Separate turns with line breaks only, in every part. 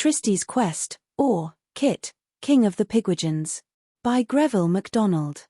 Trystie's Quest, or Kit, King of the Pigwidgeons. By Greville MacDonald.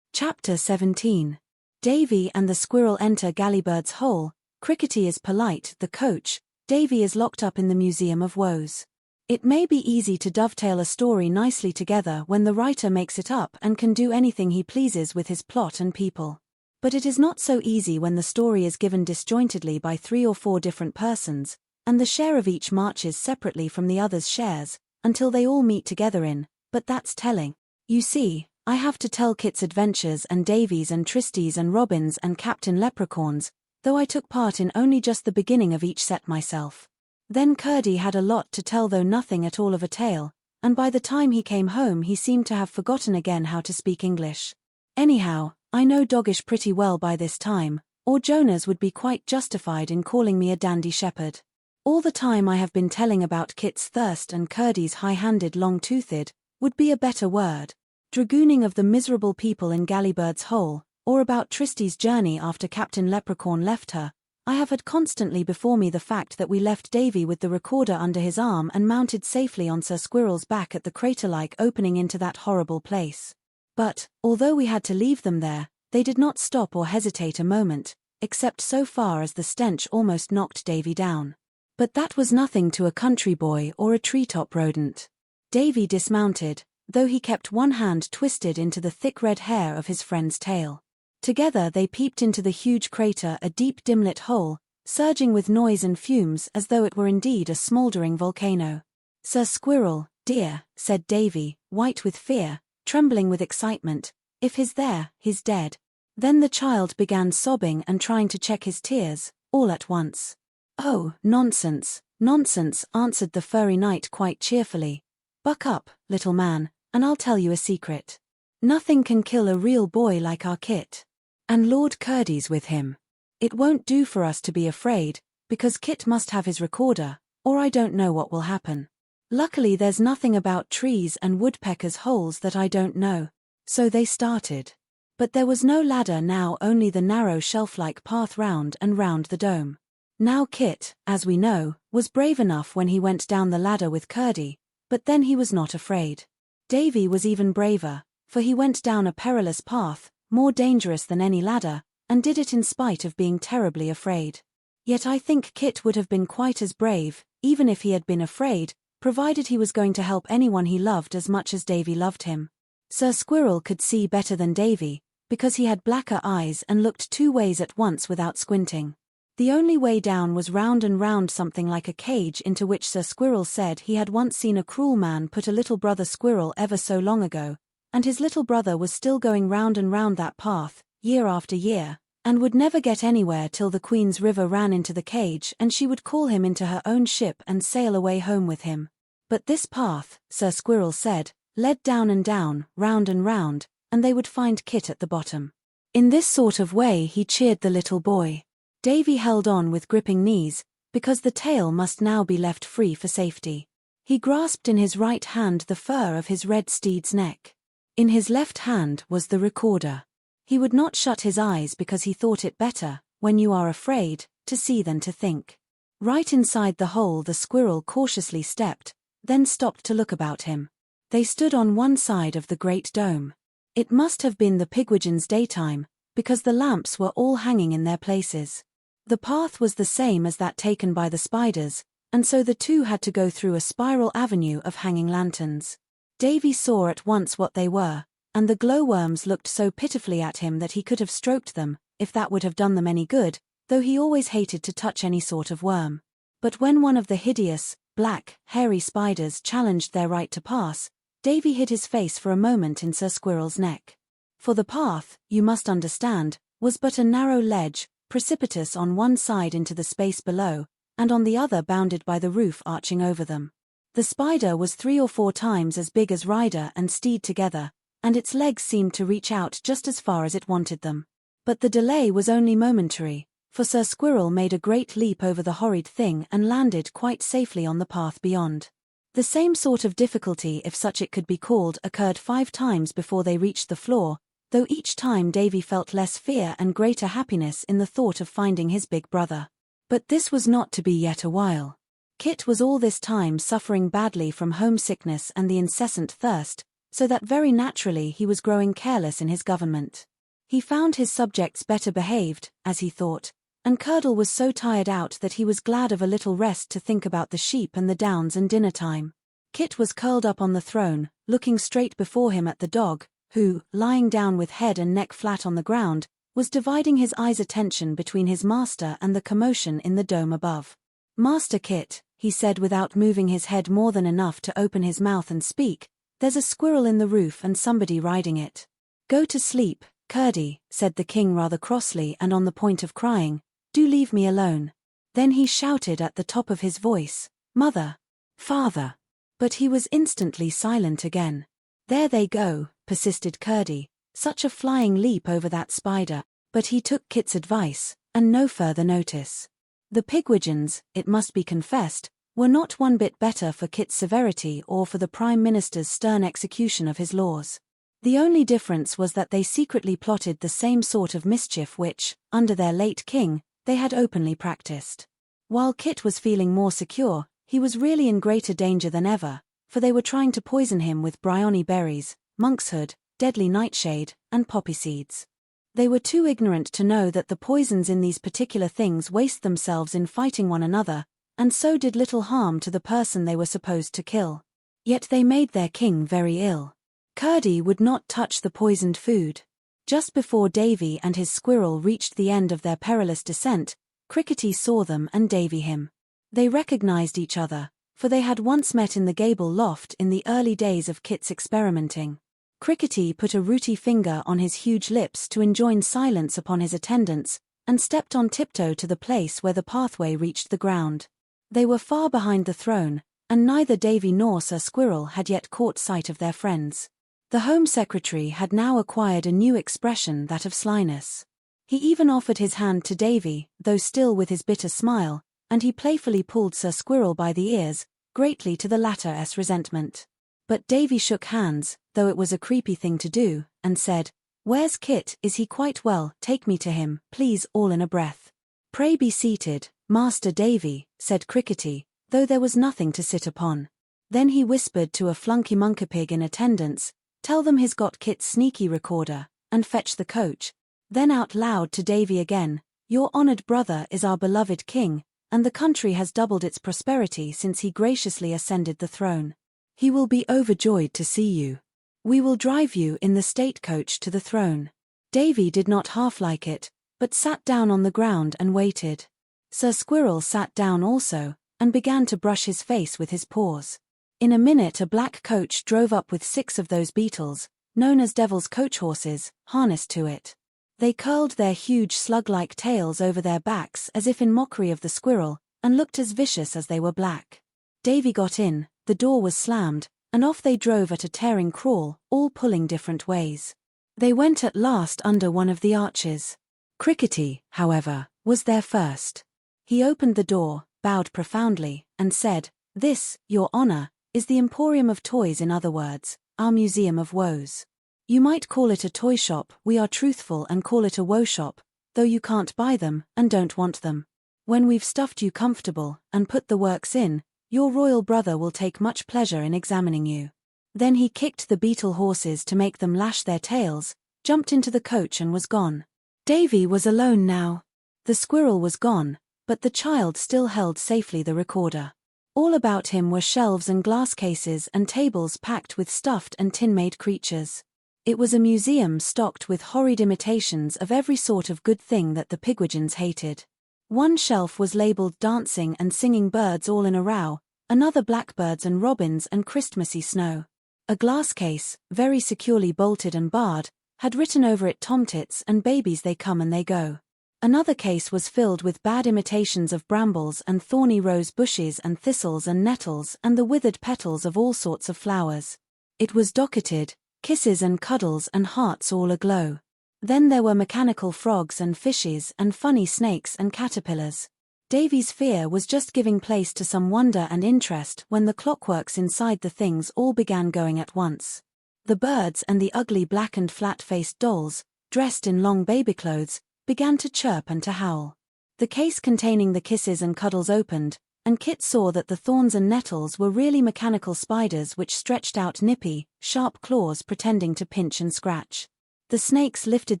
Chapter 17. Davy and the Squirrel enter Gallybird's hole. Crickety is polite, the coach. Davy is locked up in the Museum of Woes. It may be easy to dovetail a story nicely together when the writer makes it up and can do anything he pleases with his plot and people. But it is not so easy when the story is given disjointedly by 3 or 4 different persons, and the share of each marches separately from the other's shares, until they all meet together but that's telling. You see, I have to tell Kit's adventures and Davy's and Trystie's and Robin's and Captain Leprechaun's, though I took part in only just the beginning of each set myself. Then Curdie had a lot to tell, though nothing at all of a tale, and by the time he came home he seemed to have forgotten again how to speak English. Anyhow, I know Doggish pretty well by this time, or Jonas would be quite justified in calling me a dandy shepherd. All the time I have been telling about Kit's thirst and Curdie's high-handed long-toothed, would be a better word, dragooning of the miserable people in Gallybird's hole, or about Trystie's journey after Captain Leprechaun left her. I have had constantly before me the fact that we left Davy with the recorder under his arm and mounted safely on Sir Squirrel's back at the crater-like opening into that horrible place. But, although we had to leave them there, they did not stop or hesitate a moment, except so far as the stench almost knocked Davy down. But that was nothing to a country boy or a treetop rodent. Davy dismounted, though he kept one hand twisted into the thick red hair of his friend's tail. Together they peeped into the huge crater, a deep dim-lit hole, surging with noise and fumes as though it were indeed a smouldering volcano. "Sir Squirrel, dear," said Davy, white with fear, trembling with excitement, "if he's there, he's dead." Then the child began sobbing and trying to check his tears, all at once. "Oh, nonsense, nonsense," answered the furry knight quite cheerfully. "Buck up, little man, and I'll tell you a secret. Nothing can kill a real boy like our Kit. And Lord Curdie's with him. It won't do for us to be afraid, because Kit must have his recorder, or I don't know what will happen. Luckily there's nothing about trees and woodpeckers' holes that I don't know." So they started. But there was no ladder now, only the narrow shelf-like path round and round the dome. Now Kit, as we know, was brave enough when he went down the ladder with Curdie, but then he was not afraid. Davy was even braver, for he went down a perilous path, more dangerous than any ladder, and did it in spite of being terribly afraid. Yet I think Kit would have been quite as brave, even if he had been afraid, provided he was going to help anyone he loved as much as Davy loved him. Sir Squirrel could see better than Davy, because he had blacker eyes and looked 2 ways at once without squinting. The only way down was round and round something like a cage into which Sir Squirrel said he had once seen a cruel man put a little brother squirrel ever so long ago, and his little brother was still going round and round that path, year after year, and would never get anywhere till the Queen's River ran into the cage and she would call him into her own ship and sail away home with him. But this path, Sir Squirrel said, led down and down, round and round, and they would find Kit at the bottom. In this sort of way he cheered the little boy. Davy held on with gripping knees, because the tail must now be left free for safety. He grasped in his right hand the fur of his red steed's neck. In his left hand was the recorder. He would not shut his eyes because he thought it better, when you are afraid, to see than to think. Right inside the hole the squirrel cautiously stepped, then stopped to look about him. They stood on one side of the great dome. It must have been the Pigwidgeons' daytime, because the lamps were all hanging in their places. The path was the same as that taken by the spiders, and so the two had to go through a spiral avenue of hanging lanterns. Davy saw at once what they were, and the glowworms looked so pitifully at him that he could have stroked them, if that would have done them any good, though he always hated to touch any sort of worm. But when one of the hideous, black, hairy spiders challenged their right to pass, Davy hid his face for a moment in Sir Squirrel's neck. For the path, you must understand, was but a narrow ledge, precipitous on one side into the space below, and on the other bounded by the roof arching over them. The spider was 3 or 4 times as big as rider and steed together, and its legs seemed to reach out just as far as it wanted them. But the delay was only momentary, for Sir Squirrel made a great leap over the horrid thing and landed quite safely on the path beyond. The same sort of difficulty, if such it could be called, occurred 5 times before they reached the floor, though each time Davy felt less fear and greater happiness in the thought of finding his big brother. But this was not to be yet a while. Kit was all this time suffering badly from homesickness and the incessant thirst, so that very naturally he was growing careless in his government. He found his subjects better behaved, as he thought, and Curdle was so tired out that he was glad of a little rest to think about the sheep and the downs and dinner time. Kit was curled up on the throne, looking straight before him at the dog, who, lying down with head and neck flat on the ground, was dividing his eyes' attention between his master and the commotion in the dome above. "Master Kit," he said without moving his head more than enough to open his mouth and speak, "there's a squirrel in the roof and somebody riding it." "Go to sleep, Curdie," said the king rather crossly and on the point of crying, "do leave me alone." Then he shouted at the top of his voice, "Mother! Father!" But he was instantly silent again. "There they go," persisted Curdie, "such a flying leap over that spider," but he took Kit's advice, and no further notice. The Pigwidgeons, it must be confessed, were not one bit better for Kit's severity or for the Prime Minister's stern execution of his laws. The only difference was that they secretly plotted the same sort of mischief which, under their late king, they had openly practiced. While Kit was feeling more secure, he was really in greater danger than ever, for they were trying to poison him with bryony berries, monkshood, deadly nightshade, and poppy seeds. They were too ignorant to know that the poisons in these particular things waste themselves in fighting one another, and so did little harm to the person they were supposed to kill. Yet they made their king very ill. Curdie would not touch the poisoned food. Just before Davy and his squirrel reached the end of their perilous descent, Crickety saw them and Davy him. They recognized each other, for they had once met in the gable loft in the early days of Kit's experimenting. Crickety put a rooty finger on his huge lips to enjoin silence upon his attendants, and stepped on tiptoe to the place where the pathway reached the ground. They were far behind the throne, and neither Davy nor Sir Squirrel had yet caught sight of their friends. The Home Secretary had now acquired a new expression, that of slyness. He even offered his hand to Davy, though still with his bitter smile, and he playfully pulled Sir Squirrel by the ears, greatly to the latter's resentment. But Davy shook hands, though it was a creepy thing to do, and said, "Where's Kit? Is he quite well? Take me to him, please," all in a breath. "Pray be seated, Master Davy," said Crickety, though there was nothing to sit upon. Then he whispered to a flunky monkeypig in attendance, "Tell them he's got Kit's sneaky recorder, and fetch the coach." Then out loud to Davy again, "Your honored brother is our beloved king, and the country has doubled its prosperity since he graciously ascended the throne. He will be overjoyed to see you. We will drive you in the state coach to the throne." Davy did not half like it, but sat down on the ground and waited. Sir Squirrel sat down also, and began to brush his face with his paws. In a minute a black coach drove up with 6 of those beetles, known as devil's coach horses, harnessed to it. They curled their huge slug-like tails over their backs as if in mockery of the squirrel, and looked as vicious as they were black. Davy got in, the door was slammed, and off they drove at a tearing crawl, all pulling different ways. They went at last under one of the arches. Crickety, however, was there first. He opened the door, bowed profoundly, and said, "This, your honor, is the Emporium of Toys, in other words, our Museum of Woes. You might call it a toy shop, we are truthful, and call it a woe shop, though you can't buy them, and don't want them. When we've stuffed you comfortable, and put the works in, your royal brother will take much pleasure in examining you." Then he kicked the beetle horses to make them lash their tails, jumped into the coach and was gone. Davy was alone now. The squirrel was gone, but the child still held safely the recorder. All about him were shelves and glass cases and tables packed with stuffed and tin-made creatures. It was a museum stocked with horrid imitations of every sort of good thing that the Pigwidgeons hated. One shelf was labeled dancing and singing birds all in a row, another blackbirds and robins and Christmassy snow. A glass case, very securely bolted and barred, had written over it tomtits and babies they come and they go. Another case was filled with bad imitations of brambles and thorny rose bushes and thistles and nettles and the withered petals of all sorts of flowers. It was docketed, kisses and cuddles and hearts all aglow. Then there were mechanical frogs and fishes and funny snakes and caterpillars. Davy's fear was just giving place to some wonder and interest when the clockworks inside the things all began going at once. The birds and the ugly blackened flat-faced dolls, dressed in long baby clothes, began to chirp and to howl. The case containing the kisses and cuddles opened, and Kit saw that the thorns and nettles were really mechanical spiders which stretched out nippy, sharp claws pretending to pinch and scratch. The snakes lifted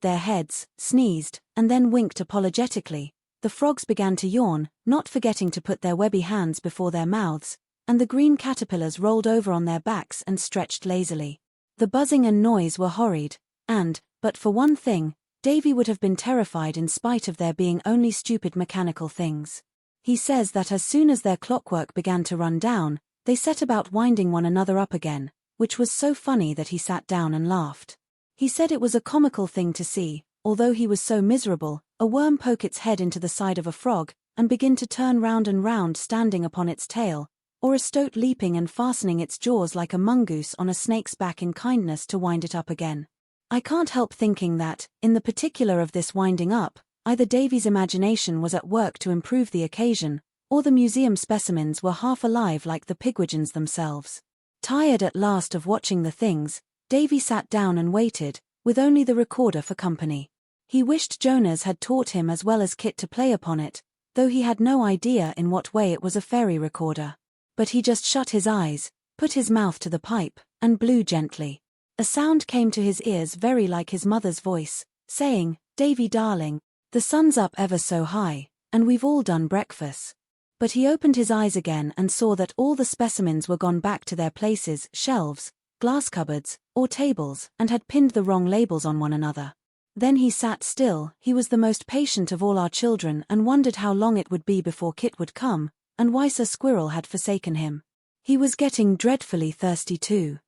their heads, sneezed, and then winked apologetically. The frogs began to yawn, not forgetting to put their webby hands before their mouths, and the green caterpillars rolled over on their backs and stretched lazily. The buzzing and noise were horrid, and, but for one thing, Davy would have been terrified in spite of their being only stupid mechanical things. He says that as soon as their clockwork began to run down, they set about winding one another up again, which was so funny that he sat down and laughed. He said it was a comical thing to see, although he was so miserable, a worm poke its head into the side of a frog, and begin to turn round and round standing upon its tail, or a stoat leaping and fastening its jaws like a mongoose on a snake's back in kindness to wind it up again. I can't help thinking that, in the particular of this winding up, either Davy's imagination was at work to improve the occasion, or the museum specimens were half alive like the Pigwidgeons themselves. Tired at last of watching the things, Davy sat down and waited, with only the recorder for company. He wished Jonas had taught him as well as Kit to play upon it, though he had no idea in what way it was a fairy recorder. But he just shut his eyes, put his mouth to the pipe, and blew gently. A sound came to his ears very like his mother's voice, saying, "Davy darling, the sun's up ever so high, and we've all done breakfast." But he opened his eyes again and saw that all the specimens were gone back to their places, shelves, glass cupboards, or tables, and had pinned the wrong labels on one another. Then he sat still. He was the most patient of all our children and wondered how long it would be before Kit would come, and why Sir Squirrel had forsaken him. He was getting dreadfully thirsty too.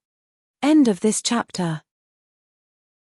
End of this chapter.